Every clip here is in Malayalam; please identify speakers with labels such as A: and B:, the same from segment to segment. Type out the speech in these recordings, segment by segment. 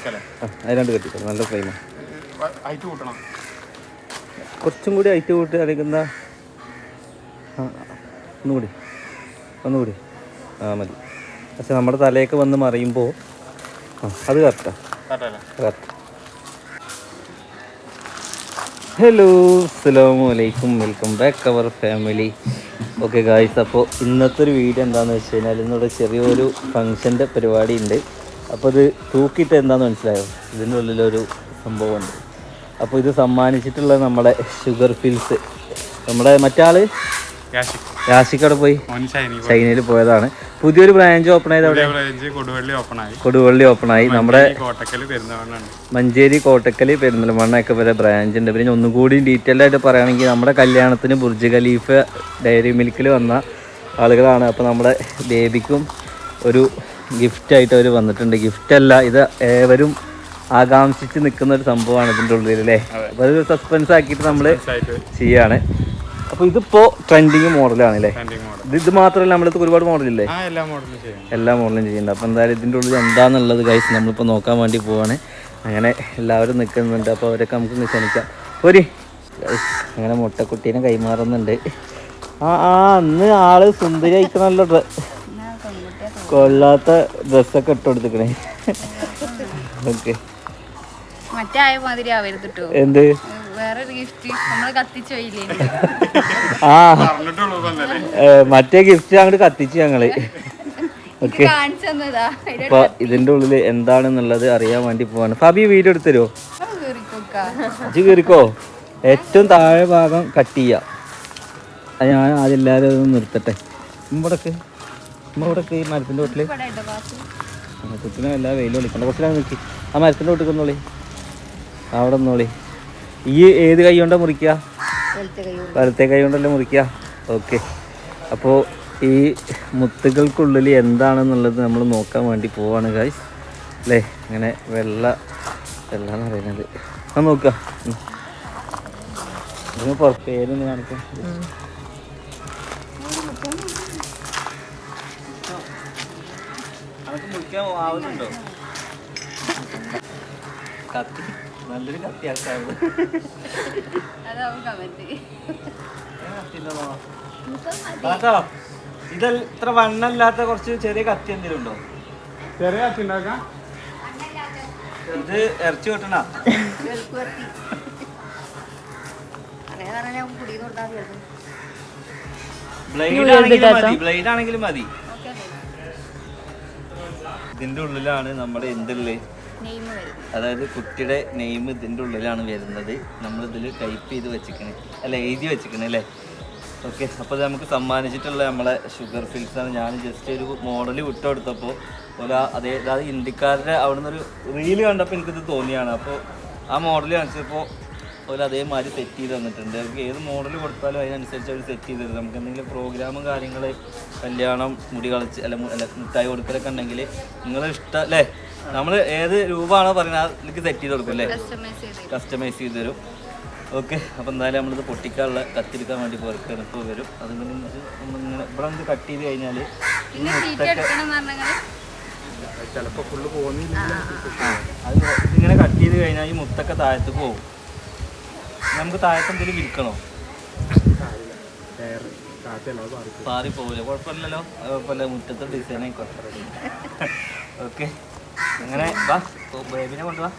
A: അതിലാണ്ട് കെട്ടിക്കോ. നല്ല ഫ്രെയിമാണ്. കുറച്ചും കൂടി ഹൈറ്റ് കൂട്ടി അടിക്കുന്ന. ഒന്നുകൂടി മതി. പക്ഷെ നമ്മുടെ തലയൊക്കെ വന്ന് മറിയുമ്പോൾ അത് കറക്റ്റാ. കറക്റ്റ്. ഹലോ, അസ്സലാമു അലൈക്കും, welcome back our family. Okay guys, അപ്പോൾ ഇന്നത്തെ ഒരു വീഡിയോ എന്താണെന്ന് വെച്ച് കഴിഞ്ഞാൽ ഇന്നിവിടെ ചെറിയൊരു ഫങ്ഷൻ്റെ പരിപാടി ഉണ്ട്. അപ്പോൾ ഇത് തൂക്കിയിട്ട് എന്താണെന്ന് മനസ്സിലായോ? ഇതിൻ്റെ ഉള്ളിലൊരു സംഭവമുണ്ട്. അപ്പോൾ ഇത് സമ്മാനിച്ചിട്ടുള്ള നമ്മുടെ ഷുഗർ ഫിൽസ്, നമ്മുടെ മറ്റാള് യാഷിക്കവിടെ പോയി ചൈനയിൽ പോയതാണ്. പുതിയൊരു ബ്രാഞ്ച് ഓപ്പൺ ആയത് അവിടെ കൊടുവള്ളി ഓപ്പൺ ആയി. നമ്മുടെ മഞ്ചേരി, കോട്ടക്കൽ, പെരിന്തൽമണ്ണ വരെ ബ്രാഞ്ച് ഉണ്ട്. പിന്നെ ഒന്നും കൂടി ഡീറ്റെയിൽ ആയിട്ട് പറയുകയാണെങ്കിൽ നമ്മുടെ കല്യാണത്തിന് ബുർജ് ഖലീഫ ഡയറി മിൽക്കിൽ വന്ന ആളുകളാണ്. അപ്പോൾ നമ്മുടെ ബേബിക്കും ഒരു ഗിഫ്റ്റായിട്ട് അവർ വന്നിട്ടുണ്ട്. ഗിഫ്റ്റല്ല, ഇത് ഏവരും ആകാംക്ഷിച്ച് നിൽക്കുന്ന ഒരു സംഭവമാണ് ഇതിൻ്റെ ഉള്ളിൽ അല്ലേ. അപ്പോൾ അത് സസ്പെൻസ് ആക്കിയിട്ട് നമ്മൾ ചെയ്യാണ്. അപ്പോൾ ഇതിപ്പോൾ ട്രെൻഡിങ് മോഡലാണ് അല്ലേ. ഇത് മാത്രമല്ല, നമ്മുടെ അടുത്ത് ഒരുപാട് മോഡലില്ലേ, എല്ലാ മോഡലും ചെയ്യുന്നുണ്ട്. അപ്പോൾ എന്തായാലും ഇതിൻ്റെ ഉള്ളിൽ എന്താണെന്നുള്ളത് ഗൈസ് നമ്മളിപ്പോൾ നോക്കാൻ വേണ്ടി പോവാണ്. അങ്ങനെ എല്ലാവരും നിൽക്കുന്നുണ്ട്. അപ്പോൾ അവരൊക്കെ നമുക്ക് ക്ഷണിക്കാം. ഒരു അങ്ങനെ മുട്ടക്കുട്ടീനെ കൈമാറുന്നുണ്ട്. അന്ന് ആള് സുന്ദരി അയക്കണല്ലോ, കൊള്ളാത്ത ഡ്രസ്സൊക്കെ ഇട്ട് കൊടുത്തിക്കണേ. ഓക്കെ, എന്ത് മറ്റേ ഗിഫ്റ്റ് അങ്ങോട്ട് കത്തിച്ചു ഞങ്ങള്. ഓക്കെ, അപ്പൊ ഇതിന്റെ ഉള്ളിൽ എന്താണെന്നുള്ളത് അറിയാൻ വേണ്ടി പോവാണ്. ഫാബി വീഡിയോ എടുത്തരോ? ഇജ്ജ് കയറിക്കോ. ഏറ്റവും താഴെ ഭാഗം കട്ട് ചെയ്യാം. ഞാൻ അതെല്ലാവരും നിർത്തട്ടെ. ഇവിടൊക്കെ ഈ മരത്തിന്റെ വീട്ടില് കുട്ടിനെ എല്ലാ വെയിലും വിളിക്കണ്ട. കുറച്ചിലാണ് നിൽക്കി. ആ മരത്തിന്റെ വീട്ടിൽ കൊന്നോളി, അവിടെ നിന്നോളി. ഈ ഏത് കൈ കൊണ്ടാ മുറിക്കുക? വലത്തെ കൈ കൊണ്ടല്ലേ മുറിക്കുക. ഓക്കെ, അപ്പോൾ ഈ മുത്തുകൾക്കുള്ളിൽ എന്താണെന്നുള്ളത് നമ്മൾ നോക്കാൻ വേണ്ടി പോവാണ് ഗൈസ് അല്ലേ. അങ്ങനെ വെള്ളാന്ന് പറയുന്നത് അത് നോക്കുക. ഇതിന് പേരൊന്ന് കാണിക്കാം. അതൊക്കെ മുറിക്കാൻ ആവുന്നുണ്ടോ? കത്തി നല്ലൊരു കത്തി ആക്കാവുന്നത്. ഇത് ഇത്ര വണ്ണല്ലാത്ത കുറച്ച് ചെറിയ കത്തി എന്തെങ്കിലും ഉണ്ടോ? ചെറിയ കത്തി ഉണ്ടാക്കാം. ഇത് ഇറച്ചി വെട്ടണ ബ്ലേഡ് ആണെങ്കിലും മതി. ഇതിന്റെ ഉള്ളിലാണ് നമ്മുടെ എന്തുള്ളത്, അതായത് കുട്ടിയുടെ നെയിം ഇതിൻ്റെ ഉള്ളിലാണ് വരുന്നത്. നമ്മളിതിൽ ടൈപ്പ് ചെയ്ത് വെച്ചിക്കണേ, അല്ല എഴുതി വെച്ചിക്കണേ അല്ലേ. ഓക്കെ, അപ്പോൾ അത് നമുക്ക് സമ്മാനിച്ചിട്ടുള്ള നമ്മളെ ഷുഗർ ഫിൽസാണ്. ഞാൻ ജസ്റ്റ് ഒരു മോഡൽ വിട്ടുകൊടുത്തപ്പോൾ അതായത് ഇന്ത്യക്കാരുടെ അവിടെ നിന്നൊരു റീല് കണ്ടപ്പോൾ എനിക്കിത് തോന്നിയാണ്. അപ്പോൾ ആ മോഡൽ കാണിച്ചപ്പോൾ അതുപോലെ അതേമാതിരി സെറ്റ് ചെയ്ത് തന്നിട്ടുണ്ട്. നമുക്ക് ഏത് മോഡൽ കൊടുത്താലും അതിനനുസരിച്ച് അവർ സെറ്റ് ചെയ്ത് തരും. നമുക്ക് എന്തെങ്കിലും പ്രോഗ്രാമും കാര്യങ്ങൾ, കല്യാണം, മുടി കളിച്ച് അല്ല മിഠായി കൊടുക്കലൊക്കെ ഉണ്ടെങ്കിൽ നിങ്ങളെ ഇഷ്ടം അല്ലേ, നമ്മൾ ഏത് രൂപമാണോ പറയുന്നത് അതിലേക്ക് സെറ്റ് ചെയ്ത് കൊടുക്കും അല്ലേ, കസ്റ്റമൈസ് ചെയ്ത് തരും. ഓക്കെ, അപ്പോൾ എന്തായാലും നമ്മളിത് പൊട്ടിക്കാനുള്ള കത്തിരിക്കാൻ വേണ്ടി പുറക്കാണ് ഇപ്പോൾ വരും. അതുകൊണ്ട് നമ്മളിങ്ങനെ ഇവിടെ നമുക്ക് കട്ട് ചെയ്ത് കഴിഞ്ഞാൽ ചിലപ്പോൾ ഫുള്ള് പോകുന്നില്ല. അത് ഇതിങ്ങനെ കട്ട് ചെയ്ത് കഴിഞ്ഞാൽ ഈ മുത്തൊക്കെ താഴത്ത് പോകും. നമുക്ക് താഴത്ത് എന്തെങ്കിലും വിൽക്കണോ? പാറി പോവില്ല, കുഴപ്പമില്ലല്ലോ. കുഴപ്പമില്ല, മുറ്റത്തെ ഡിസൈൻ ആയിക്കോട്ടെ. ഓക്കെ, അങ്ങനെ വാ, ബേബിനെ കൊണ്ടുവാ.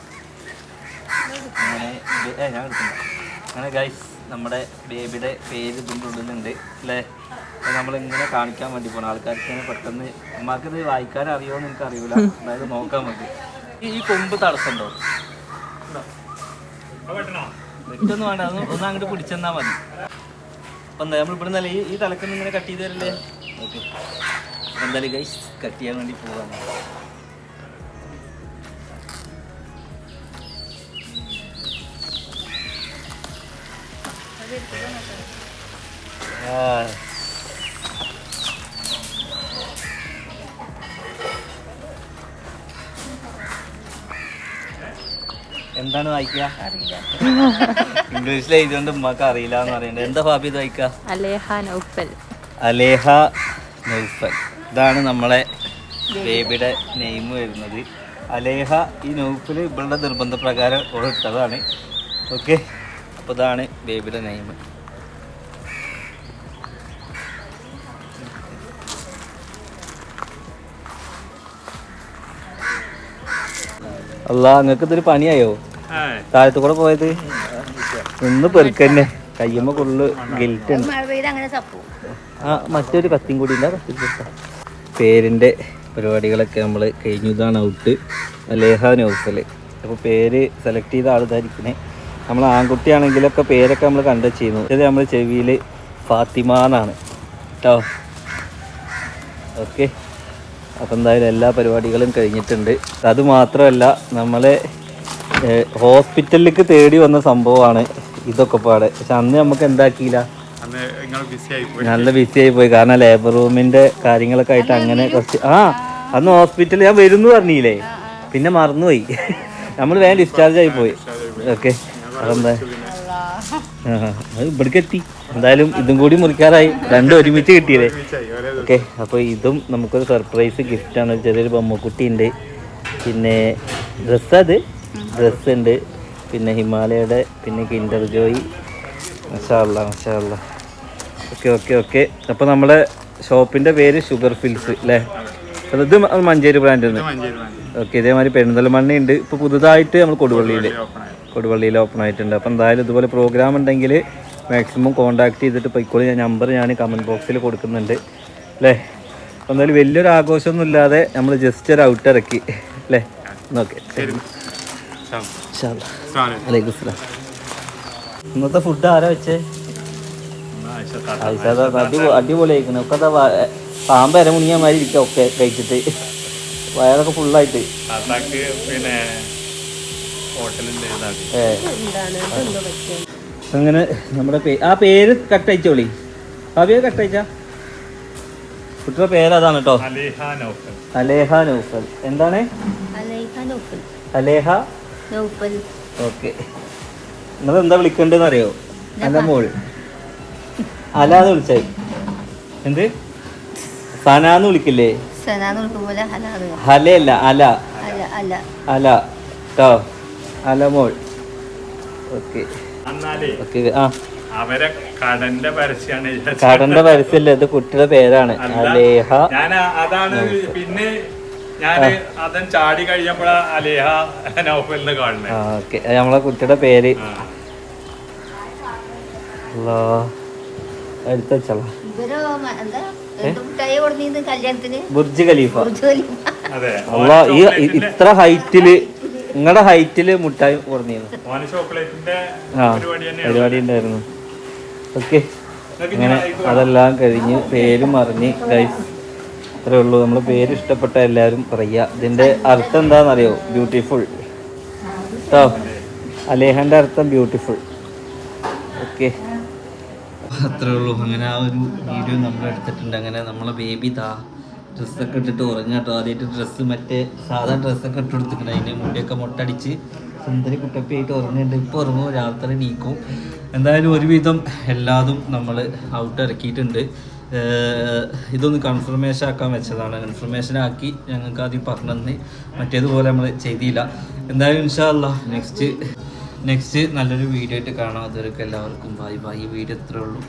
A: അങ്ങനെ ഞാൻ എടുക്കുന്നു. അങ്ങനെ ഗൈസ്, നമ്മുടെ ബേബിയുടെ പേര് ഇതിൻ്റെ ഉള്ളിലുണ്ട് അല്ലേ. നമ്മളിങ്ങനെ കാണിക്കാൻ വേണ്ടി പോകണം ആൾക്കാർക്ക്. ഇങ്ങനെ പെട്ടെന്ന് അമ്മക്കിത് വായിക്കാൻ അറിയുമോയെന്ന് എനിക്ക് അറിയില്ല, അതായത് നോക്കാൻ വേണ്ടി. ഈ കൊമ്പ് തടസ്സമുണ്ടോ? വെറ്റൊന്നും വേണ്ട, ഒന്ന് അങ്ങോട്ട് പിടിച്ചെന്നാൽ മതി. അപ്പം എന്താ നമ്മൾ ഇവിടെ നിന്നല്ലേ ഈ തലക്കൊന്നും ഇങ്ങനെ കട്ട് ചെയ്ത് തരല്ലേ. ഓക്കെ, അപ്പം എന്തായാലും ഗൈസ് കട്ട് ചെയ്യാൻ വേണ്ടി പോകാം. എന്താണ് വായിക്കുക? ഇംഗ്ലീഷിൽ എഴുതിയോണ്ട് ഉമ്മക്ക് അറിയില്ല എന്ന് പറയുന്നത്. എന്താ ഭാബി ഇത് വായിക്കുക? അലേഹ നൗഫൽ. ഇതാണ് നമ്മളെ ബേബിയുടെ നെയിം വരുന്നത്. അലേഹ ഈ നൗഫിൽ ഇവളുടെ നിർബന്ധപ്രകാരം ഓൾ ഇട്ടതാണ്. ഓക്കെ, അപ്പോൾ ഇതാണ് ബേബിയുടെ നെയിം. അല്ലാ, നിങ്ങൾക്ക് ഇതൊരു പണിയായോ താഴത്തു കൂടെ പോയത്? ഒന്ന് പെറുക്കന്നെ കയ്യമ്മ ഫുള്ള് ഗിൽറ്റ് ഉണ്ട്. മറ്റൊരു കത്തിയും കൂടി ഇല്ല. പേരിൻ്റെ പരിപാടികളൊക്കെ നമ്മൾ കഴിഞ്ഞു. ഇതാണ് ഔട്ട്, അലേഹ നൗഫൽ. അപ്പോൾ പേര് സെലക്ട് ചെയ്ത ആൾ ധരിക്കണേ. നമ്മൾ ആൺകുട്ടിയാണെങ്കിലൊക്കെ പേരൊക്കെ നമ്മൾ കണ്ടുവച്ചിരുന്നു. ഇത് നമ്മൾ ചെവിയിൽ ഫാത്തിമ എന്നാണ് കേട്ടോ. ഓക്കെ, അപ്പം എന്തായാലും എല്ലാ പരിപാടികളും കഴിഞ്ഞിട്ടുണ്ട്. അതുമാത്രമല്ല, നമ്മളെ ഹോസ്പിറ്റലിലേക്ക് തേടി വന്ന സംഭവമാണ് ഇതൊക്കെ പാടെ. പക്ഷെ അന്ന് നമുക്ക് എന്താക്കിയില്ല, നല്ല ബിസി ആയി പോയി. കാരണം ലേബർ റൂമിൻ്റെ കാര്യങ്ങളൊക്കെ ആയിട്ട് അങ്ങനെ കുറച്ച് അന്ന് ഹോസ്പിറ്റലിൽ ഞാൻ വരുന്നു പറഞ്ഞില്ലേ, പിന്നെ മറന്നുപോയി. നമ്മൾ വേഗം ഡിസ്ചാർജ് ആയി പോയി. ഓക്കെ, അതെന്താ ഇവിടേക്ക് എത്തി. എന്തായാലും ഇതും കൂടി മുറിക്കാറായി, രണ്ടും ഒരുമിച്ച് കിട്ടിയല്ലേ. ഓക്കെ, അപ്പോൾ ഇതും നമുക്കൊരു സർപ്രൈസ് ഗിഫ്റ്റാണ്. ചെറിയൊരു ബൊമ്മക്കുട്ടി ഉണ്ട്, പിന്നെ ഡ്രസ്സ് ഉണ്ട്, പിന്നെ ഹിമാലയയുടെ, പിന്നെ കിൻഡർ ജോയ്. മാഷാ അല്ലാ, മാഷാ അല്ലാ. Okay okay okay. അപ്പോൾ നമ്മുടെ ഷോപ്പിൻ്റെ പേര് ഷുഗർ ഫിൽസ് അല്ലേ? ഇത് മഞ്ചേരി ബ്രാൻഡ് ഉണ്ട്. ഓക്കെ, ഇതേമാതിരി പെരിന്തൽമണ്ണ ഉണ്ട്. ഇപ്പോൾ പുതുതായിട്ട് നമ്മൾ കൊടുവള്ളിയിൽ ഓപ്പൺ ആയിട്ടുണ്ട്. അപ്പോൾ എന്തായാലും ഇതുപോലെ പ്രോഗ്രാം ഉണ്ടെങ്കിൽ മാക്സിമം കോൺടാക്ട് ചെയ്തിട്ട് പോയിക്കോളി. ഞാൻ കമൻറ്റ് ബോക്സിൽ കൊടുക്കുന്നുണ്ട് അല്ലേ. അപ്പോൾ എന്തായാലും വലിയൊരു ആഘോഷമൊന്നും ഇല്ലാതെ നമ്മൾ ജസ്റ്റ് ഒരു ഔട്ട് ഇറക്കി അല്ലേ. ഓക്കെ, വലൈക്കും സ്ലാം. ഇന്നത്തെ ഫുഡ് ആരാ വെച്ചേ? അടിപൊളിയായിരിക്കണം. ഒക്കെ അതാ പാമ്പ് അരമുണിയാൻ മാതിരി ഇരിക്കുക. ഒക്കെ കഴിച്ചിട്ട് വയറൊക്കെ ഫുള്ളായിട്ട്. അങ്ങനെ നമ്മുടെ പേര് കട്ടയച്ചോളി. ഭാവിയെ കട്ടയച്ച കുട്ടിയുടെ പേര് അതാണ് കേട്ടോ, അലേഹ നൗഫൽ. എന്താണ് അലേഹ നൗഫൽ? ഓക്കെ, നിങ്ങൾ എന്താ വിളിക്കണ്ടെന്ന് അറിയോ? അല്ല മോൾ അലാന്ന് വിളിച്ചായി. എന്ത് സനാന്ന് വിളിക്കില്ലേ? ഹലയല്ല, അല അല കേട്ടോ, അലമോൾ. Okay okay.
B: അവരെ കടന്റെ പരസ്യമാണ്.
A: കടന്റെ പരസ്യല്ല, ഇത് കുട്ടിയുടെ പേരാണ് അലേഹ.
B: അതാണ്. പിന്നെ ഞാൻ അതൻ ചാടി കഴിഞ്ഞപ്പോഴാ അലേഹ നൗഫലിനെ കാണുന്നത്.
A: ഓക്കെ, നമ്മളെ കുട്ടിയുടെ പേര് ബുർജ് ഖലീഫ. അല്ലാ, ഈ ഇത്ര ഹൈറ്റില്, നിങ്ങളുടെ ഹൈറ്റില് മുട്ടായി കൊടുന്നിരുന്നു. പരിപാടി ഉണ്ടായിരുന്നു. ഓക്കെ, അങ്ങനെ അതെല്ലാം കഴിഞ്ഞ് പേരും അറിഞ്ഞ് ഗൈസ്, അത്രേ ഉള്ളൂ. നമ്മൾ പേര് ഇഷ്ടപ്പെട്ട എല്ലാവരും പറയുക. ഇതിൻ്റെ അർത്ഥം എന്താണെന്നറിയോ? ബ്യൂട്ടിഫുൾ കേട്ടോ. അലേഹൻ്റെ അർത്ഥം ബ്യൂട്ടിഫുൾ. ഓക്കെ, അത്രേ ഉള്ളൂ. അങ്ങനെ ആ ഒരു വീഡിയോ നമ്മൾ എടുത്തിട്ടുണ്ട്. അങ്ങനെ നമ്മളെ ബേബി ഡ്രസ്സൊക്കെ ഇട്ടിട്ട് ഉറങ്ങാട്ടോ. ആദ്യമായിട്ട് ഡ്രസ്സ് മറ്റേ സാധാ ഡ്രസ്സൊക്കെ ഇട്ട് കൊടുത്തിട്ടുണ്ട്. അതിൻ്റെ മുടിയൊക്കെ മുട്ടടിച്ച് സുന്ദരി കുട്ടപ്പിയായിട്ട് ഉറങ്ങുന്നുണ്ട്. ഇപ്പോൾ ഉറങ്ങും, രാത്രി നീക്കും. എന്തായാലും ഒരുവിധം എല്ലാതും നമ്മൾ ഔട്ട് ഇറക്കിയിട്ടുണ്ട്. ഇതൊന്ന് കൺഫർമേഷൻ ആക്കാൻ വെച്ചതാണ്. കൺഫർമേഷൻ ആക്കി ഞങ്ങൾക്ക് ആദ്യം പറഞ്ഞെന്ന്, മറ്റേതുപോലെ നമ്മൾ ചെയ്തില്ല. എന്തായാലും ഇൻഷാ അല്ലാഹ് നെക്സ്റ്റ് നല്ലൊരു വീഡിയോ ആയിട്ട് കാണാം. അതുവരെയൊക്കെ എല്ലാവർക്കും ബൈ ബൈ. ഈ വീഡിയോ ഇത്രേ ഉള്ളൂ.